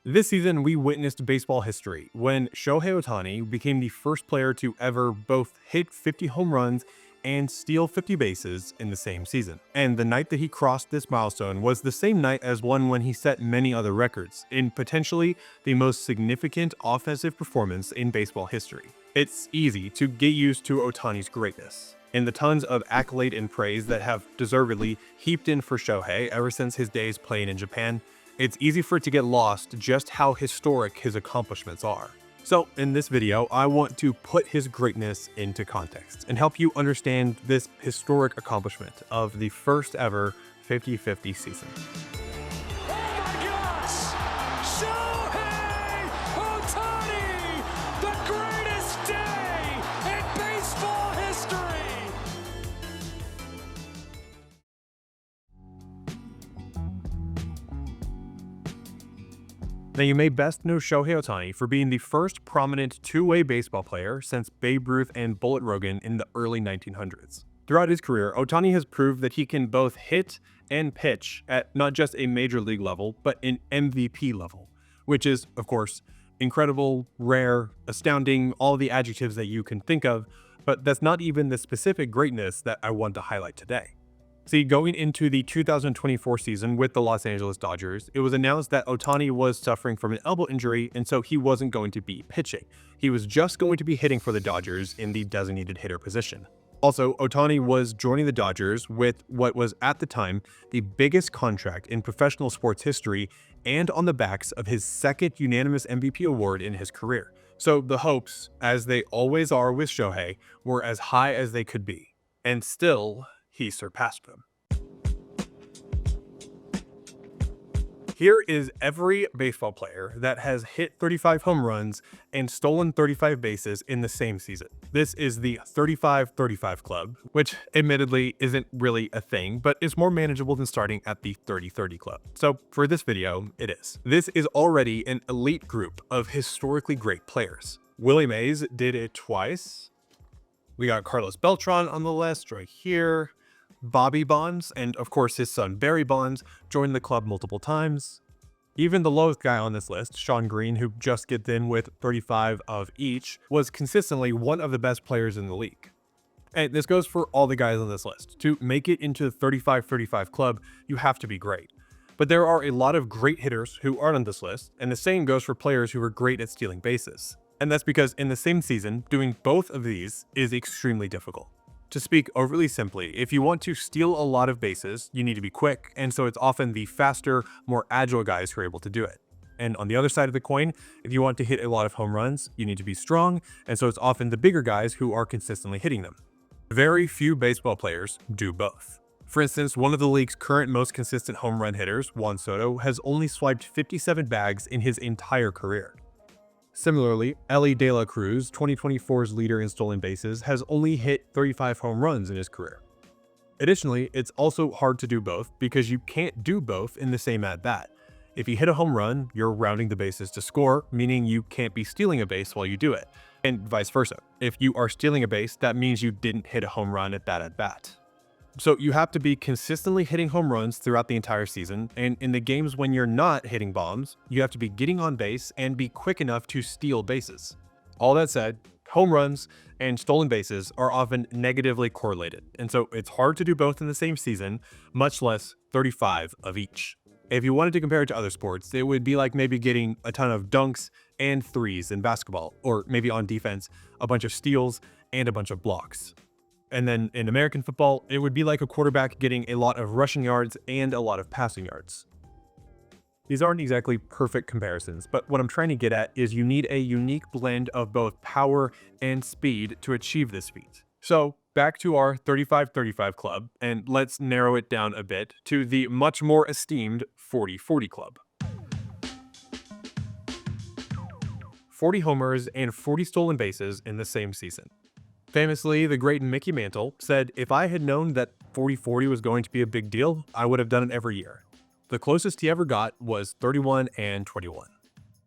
This season, we witnessed baseball history when Shohei Ohtani became the first player to ever both hit 50 home runs and steal 50 bases in the same season. And the night that he crossed this milestone was the same night as one when he set many other records in potentially the most significant offensive performance in baseball history. It's easy to get used to Ohtani's greatness and the tons of accolade and praise that have deservedly heaped in for Shohei ever since his days playing in Japan. It's easy for it to get lost just how historic his accomplishments are. So in this video, I want to put his greatness into context and help you understand this historic accomplishment of the first ever 50-50 season. Oh my gosh! Shohei Ohtani! The greatest day in baseball history! Now, you may best know Shohei Ohtani for being the first prominent two-way baseball player since Babe Ruth and Bullet Rogan in the early 1900s. Throughout his career, Ohtani has proved that he can both hit and pitch at not just a major league level, but an MVP level, which is, of course, incredible, rare, astounding, all the adjectives that you can think of, but that's not even the specific greatness that I want to highlight today. See, going into the 2024 season with the Los Angeles Dodgers, it was announced that Ohtani was suffering from an elbow injury, and so he wasn't going to be pitching. He was just going to be hitting for the Dodgers in the designated hitter position. Also, Ohtani was joining the Dodgers with what was at the time the biggest contract in professional sports history and on the backs of his second unanimous MVP award in his career. So the hopes, as they always are with Shohei, were as high as they could be. And still, he surpassed them. Here is every baseball player that has hit 35 home runs and stolen 35 bases in the same season. This is the 35-35 club, which admittedly isn't really a thing, but is more manageable than starting at the 30-30 club. So for this video, it is. This is already an elite group of historically great players. Willie Mays did it twice. We got Carlos Beltran on the list right here. Bobby Bonds, and of course his son Barry Bonds, joined the club multiple times. Even the lowest guy on this list, Shawn Green, who just gets in with 35 of each, was consistently one of the best players in the league. And this goes for all the guys on this list. To make it into the 35-35 club, you have to be great. But there are a lot of great hitters who aren't on this list, and the same goes for players who are great at stealing bases. And that's because in the same season, doing both of these is extremely difficult. To speak overly simply, if you want to steal a lot of bases, you need to be quick, and so it's often the faster, more agile guys who are able to do it. And on the other side of the coin, if you want to hit a lot of home runs, you need to be strong, and so it's often the bigger guys who are consistently hitting them. Very few baseball players do both. For instance, one of the league's current most consistent home run hitters, Juan Soto, has only swiped 57 bags in his entire career. Similarly, Elly De La Cruz, 2024's leader in stolen bases, has only hit 35 home runs in his career. Additionally, it's also hard to do both because you can't do both in the same at-bat. If you hit a home run, you're rounding the bases to score, meaning you can't be stealing a base while you do it, and vice versa. If you are stealing a base, that means you didn't hit a home run at that at-bat. So you have to be consistently hitting home runs throughout the entire season, and in the games when you're not hitting bombs, you have to be getting on base and be quick enough to steal bases. All that said, home runs and stolen bases are often negatively correlated, and so it's hard to do both in the same season, much less 35 of each. If you wanted to compare it to other sports, it would be like maybe getting a ton of dunks and threes in basketball, or maybe on defense, a bunch of steals and a bunch of blocks. And then in American football, it would be like a quarterback getting a lot of rushing yards and a lot of passing yards. These aren't exactly perfect comparisons, but what I'm trying to get at is you need a unique blend of both power and speed to achieve this feat. So back to our 35-35 club, and let's narrow it down a bit to the much more esteemed 40-40 club. 40 homers and 40 stolen bases in the same season. Famously, the great Mickey Mantle said, "If I had known that 40-40 was going to be a big deal, I would have done it every year." The closest he ever got was 31 and 21.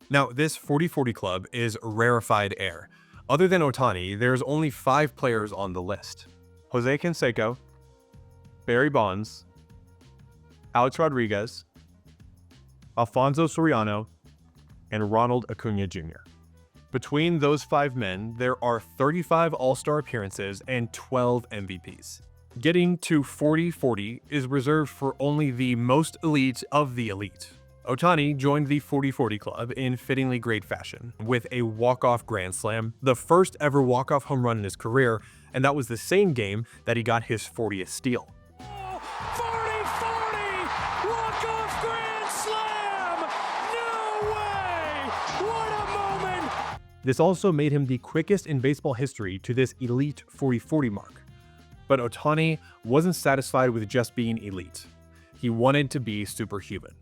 Now, this 40-40 club is rarefied air. Other than Ohtani, there's only 5 players on the list: Jose Canseco, Barry Bonds, Alex Rodriguez, Alfonso Soriano, and Ronald Acuna Jr. Between those 5 men, there are 35 All-Star appearances and 12 MVPs. Getting to 40-40 is reserved for only the most elite of the elite. Ohtani joined the 40-40 club in fittingly great fashion with a walk-off grand slam, the first ever walk-off home run in his career, and that was the same game that he got his 40th steal. 40-40! Walk-off grand slam! No way! What a moment! This also made him the quickest in baseball history to this elite 40-40 mark. But Ohtani wasn't satisfied with just being elite. He wanted to be superhuman.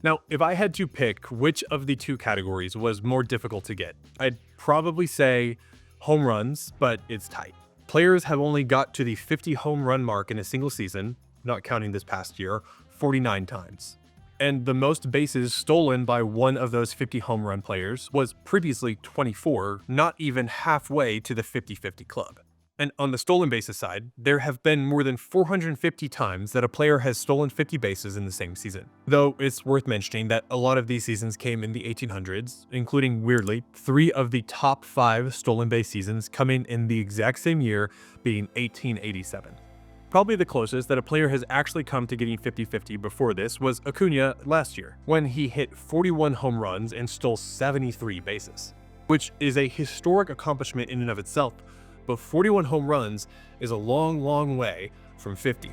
Now, if I had to pick which of the 2 categories was more difficult to get, I'd probably say home runs, but it's tight. Players have only got to the 50 home run mark in a single season, not counting this past year, 49 times. And the most bases stolen by one of those 50 home run players was previously 24, not even halfway to the 50-50 club. And on the stolen bases side, there have been more than 450 times that a player has stolen 50 bases in the same season. Though it's worth mentioning that a lot of these seasons came in the 1800s, including, weirdly, 3 of the top 5 stolen base seasons coming in the exact same year, being 1887. Probably the closest that a player has actually come to getting 50-50 before this was Acuna last year, when he hit 41 home runs and stole 73 bases, which is a historic accomplishment in and of itself. But 41 home runs is a long, long way from 50.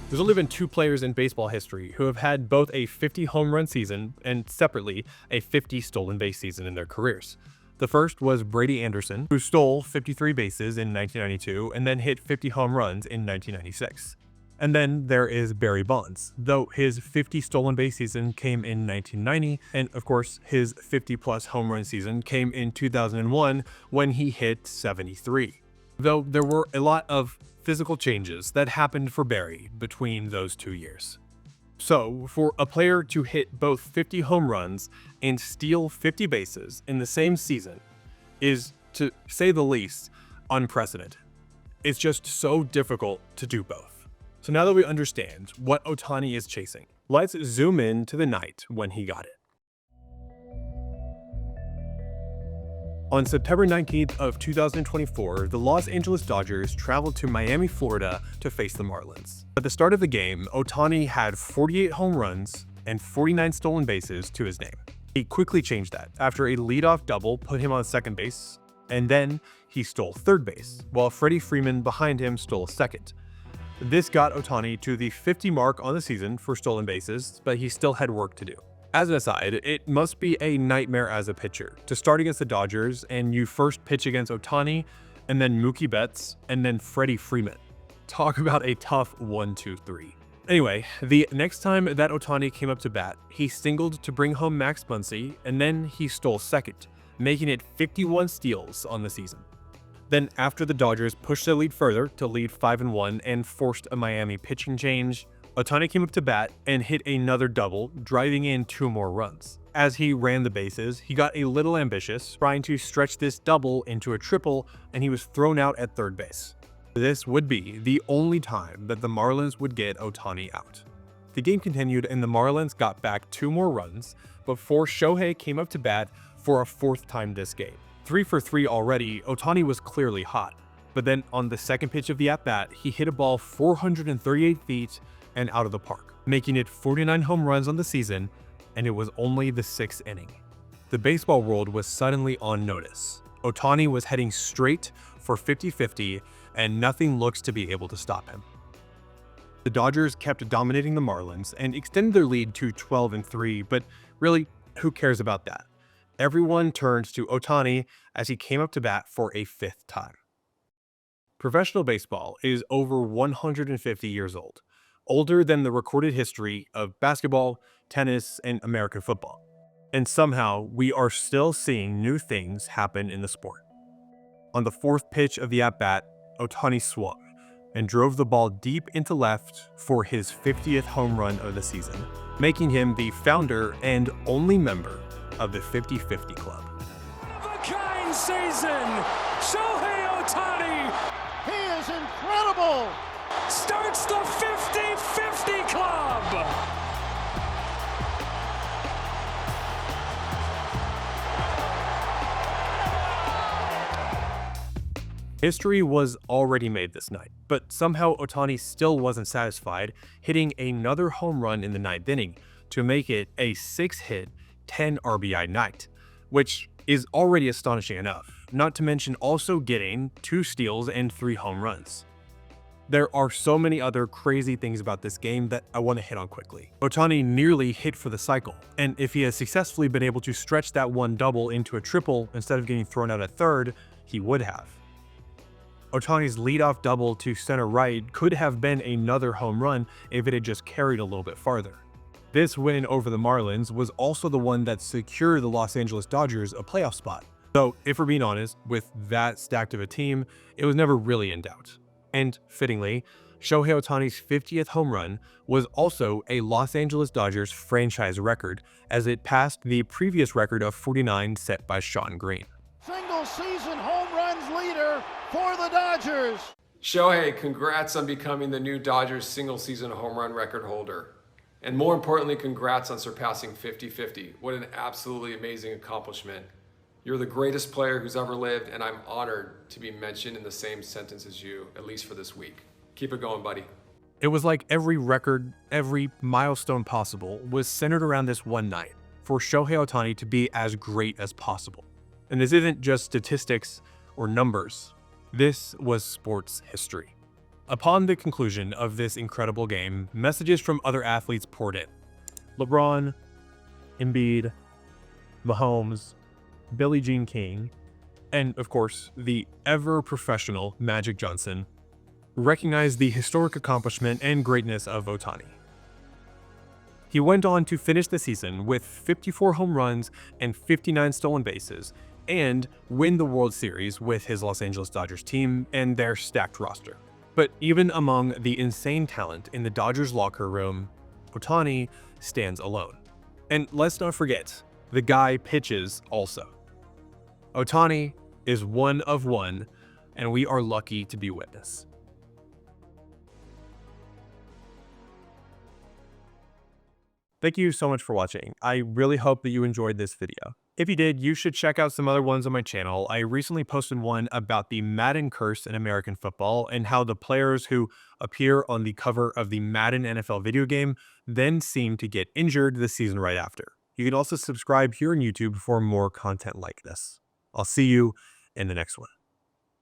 There's only been 2 players in baseball history who have had both a 50 home run season and, separately, a 50 stolen base season in their careers. The first was Brady Anderson, who stole 53 bases in 1992 and then hit 50 home runs in 1996. And then there is Barry Bonds, though his 50 stolen base season came in 1990, and of course his 50-plus home run season came in 2001 when he hit 73. Though there were a lot of physical changes that happened for Barry between those 2 years. So, for a player to hit both 50 home runs and steal 50 bases in the same season is, to say the least, unprecedented. It's just so difficult to do both. So now that we understand what Ohtani is chasing, let's zoom in to the night when he got it. On September 19th of 2024, the Los Angeles Dodgers traveled to Miami, Florida to face the Marlins. At the start of the game, Ohtani had 48 home runs and 49 stolen bases to his name. He quickly changed that after a leadoff double put him on second base, and then he stole third base, while Freddie Freeman behind him stole second. This got Ohtani to the 50 mark on the season for stolen bases, but he still had work to do. As an aside, it must be a nightmare as a pitcher to start against the Dodgers and you first pitch against Ohtani, and then Mookie Betts, and then Freddie Freeman. Talk about a tough 1-2-3. Anyway, the next time that Ohtani came up to bat, he singled to bring home Max Muncy, and then he stole second, making it 51 steals on the season. Then after the Dodgers pushed their lead further to lead 5-1 and forced a Miami pitching change, Ohtani came up to bat and hit another double, driving in 2 more runs. As he ran the bases, he got a little ambitious, trying to stretch this double into a triple, and he was thrown out at third base. This would be the only time that the Marlins would get Ohtani out. The game continued and the Marlins got back 2 more runs before Shohei came up to bat for a 4th time this game. 3 for 3 already, Ohtani was clearly hot. But then on the second pitch of the at-bat, he hit a ball 438 feet and out of the park, making it 49 home runs on the season, and it was only the 6th inning. The baseball world was suddenly on notice. Ohtani was heading straight for 50-50, and nothing looks to be able to stop him. The Dodgers kept dominating the Marlins and extended their lead to 12-3, but really, who cares about that? Everyone turned to Ohtani as he came up to bat for a 5th time. Professional baseball is over 150 years old, older than the recorded history of basketball, tennis, and American football. And somehow, we are still seeing new things happen in the sport. On the 4th pitch of the at-bat, Ohtani swung and drove the ball deep into left for his 50th home run of the season, making him the founder and only member of the 50-50 club. One-of-a-kind season! Shohei Ohtani! He is incredible! Starts the 50-50 club! History was already made this night, but somehow Ohtani still wasn't satisfied, hitting another home run in the ninth inning to make it a 6-hit, 10 RBI night, which is already astonishing enough, not to mention also getting 2 steals and 3 home runs. There are so many other crazy things about this game that I want to hit on quickly. Ohtani nearly hit for the cycle, and if he had successfully been able to stretch that one double into a triple instead of getting thrown out at third, he would have. Ohtani's leadoff double to center right could have been another home run if it had just carried a little bit farther. This win over the Marlins was also the one that secured the Los Angeles Dodgers a playoff spot. Though, if we're being honest, with that stacked of a team, it was never really in doubt. And fittingly, Shohei Ohtani's 50th home run was also a Los Angeles Dodgers franchise record, as it passed the previous record of 49 set by Shawn Green. Single-season home runs leader for the Dodgers. Shohei, congrats on becoming the new Dodgers single-season home run record holder. And more importantly, congrats on surpassing 50-50. What an absolutely amazing accomplishment. You're the greatest player who's ever lived, and I'm honored to be mentioned in the same sentence as you, at least for this week. Keep it going, buddy. It was like every record, every milestone possible was centered around this one night for Shohei Ohtani to be as great as possible. And this isn't just statistics or numbers. This was sports history. Upon the conclusion of this incredible game, messages from other athletes poured in. LeBron, Embiid, Mahomes, Billie Jean King, and of course, the ever-professional Magic Johnson recognized the historic accomplishment and greatness of Ohtani. He went on to finish the season with 54 home runs and 59 stolen bases, and win the World Series with his Los Angeles Dodgers team and their stacked roster. But even among the insane talent in the Dodgers locker room, Ohtani stands alone. And let's not forget, the guy pitches also. Ohtani is one of one, and we are lucky to be witness. Thank you so much for watching. I really hope that you enjoyed this video. If you did, you should check out some other ones on my channel. I recently posted one about the Madden curse in American football and how the players who appear on the cover of the Madden NFL video game then seem to get injured the season right after. You can also subscribe here on YouTube for more content like this. I'll see you in the next one.